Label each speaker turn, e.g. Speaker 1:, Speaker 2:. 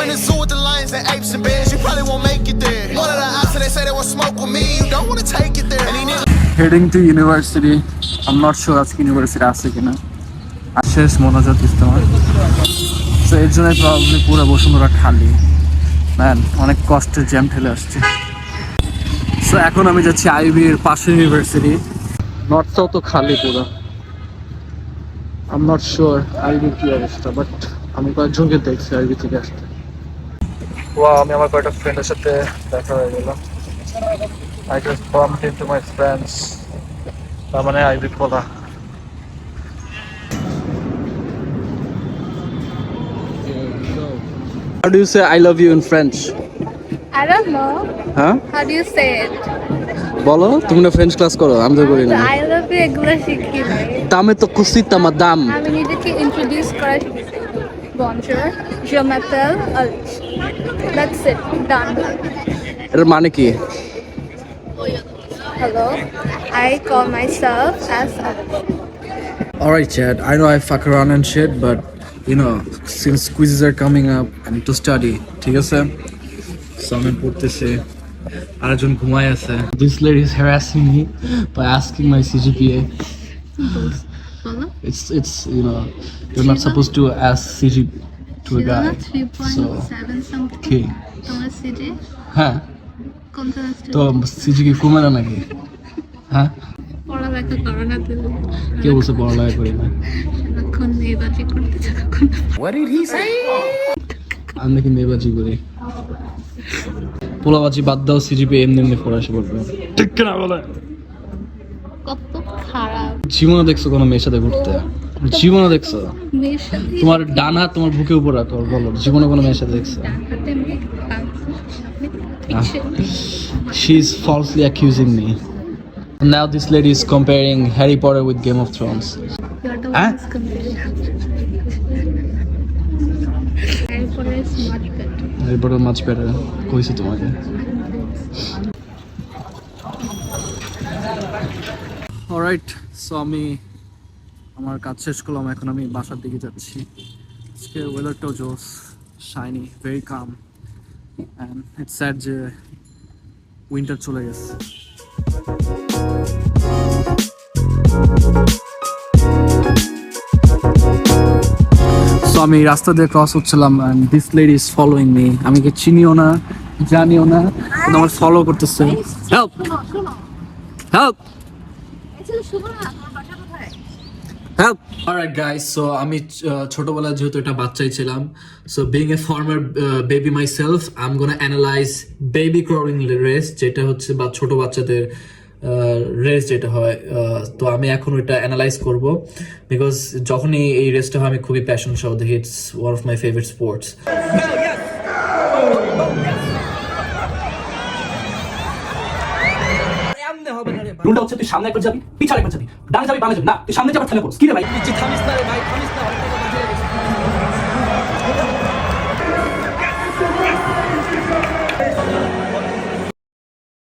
Speaker 1: in the zoo with the lions and apes and bears. You probably won't make it there. One of the options they say they want smoke with me. You don't want to take it there. And these niggas
Speaker 2: heading to university. I'm not sure আজকে university আছে কিনা। শেষ মনোজাত ইজতেমা। So এর জন্য probably পুরো বসুন্ধরা খালি। Man অনেক কষ্টে জ্যাম ঠেলে আসছে। সো এখন আমি যাচ্ছি আইবির পাশে ইউনিভার্সিটি। নর্থটাও তো খালি পুরো। I'm not sure আইবির কি অবস্থা, বাট আমি কয়েকজনকে দেখছি আইবি থেকে আসতে। ওয়াও, আমি আমার কয়েকটা ফ্রেন্ডের সাথে দেখা হয়ে গেল। I just bumped into my friends. তার মানে আইবি খোলা। How do you say I love you in French?
Speaker 3: I don't know.
Speaker 2: Huh?
Speaker 3: How do you say it?
Speaker 2: বলো, তুমি না ফ্রেঞ্চ ক্লাস করো, আমি তো করি না।
Speaker 3: I love you এগুলো শিখি নাই।
Speaker 2: দামে তো কুসিতা মাদাম।
Speaker 3: আমি নিজেকে ইন্ট্রোডিউস করা শিখেছি। Bonjour, je m'appelle Alice. That's it. Done.
Speaker 2: এর মানে কি?
Speaker 3: Hello. I call myself as Alice.
Speaker 2: Alright, Chad. I know I fuck around and shit, but you know, since quizzes are coming up, I need to study. ঠিক আছে? So আমি পড়তেছি। আরেকজন ঘুমায় আছে। This lady is harassing me by asking my CGPA. It's you know, you're not supposed to ask CG to a guy.
Speaker 3: 3.7 something.
Speaker 2: কি?
Speaker 3: তোমার CG
Speaker 2: হ্যাঁ,
Speaker 3: কোন সেমিস্টার?
Speaker 2: তো CG কি কমে না নাকি? হ্যাঁ?
Speaker 3: পড়ালেখা করো না তুমি।
Speaker 2: কে বলছে পড়ালেখা করি না?
Speaker 3: এখন নির্বাচন করতে থাকো না।
Speaker 1: What did he say?
Speaker 2: আমি নাকি মেয়েবাজি করি। পোলাবাজি বাদ দাও, CGPA এমনি এমনি ফরাসি পড়বে। ঠিক না বলে?
Speaker 3: কত খারাপ।
Speaker 2: জীবনে দেখছো কোনো মেয়ের সাথে ঘুরতে? জীবনে দেখছো?
Speaker 3: মেয়ের সাথে
Speaker 2: তোমার ডান হাত তোমার বুকের উপর রাখো, বলো জীবনে কোনো মেয়ের সাথে দেখছো?
Speaker 3: হাতে মেয়ে
Speaker 2: She is falsely accusing me. Now this lady is comparing Harry Potter with Game of Thrones.
Speaker 3: You're the
Speaker 2: Huh?
Speaker 3: one who's comparing. Harry Potter is much better.
Speaker 2: Harry Potter much better. কইছি তোমাকে। Alright, so আমি আমার কাজ শেষ করলাম, এখন আমি বাসার দিকে যাচ্ছি। আজকে ওয়েদারটাও জোস, shiny, very calm, and it's sad যে উইন্টার চলে গেছে। সো আমি রাস্তা দিয়ে ক্রস হচ্ছিলাম, and this lady is following me. আমি কি চিনিও না, জানিও না, কিন্তু আমার ফলো করতেছে। Help help help. Alright guys, so আমি ছোটবেলায় যেহেতু এটা বাচ্চাই ছিলাম, so being a former baby myself, I'm gonna analyze baby crawling race, যেটা হচ্ছে বা ছোট বাচ্চাদের রেস যেটা হয়। তো আমি এখন ওইটা অ্যানালাইজ করব, বিকজ যখনই এই রেসটা হয় আমি খুবই প্যাশন সহ দেখি। It's one of my favourite sports. রুলটা হচ্ছে তুই সামনে একবার যাবি, পিছনে একবার যাবি, ডানে যাবি, বামে যাবি না, তুই সামনে যাবার থামে পড়ছ। কি রে ভাই, থামিস না রে ভাই, থামিস না।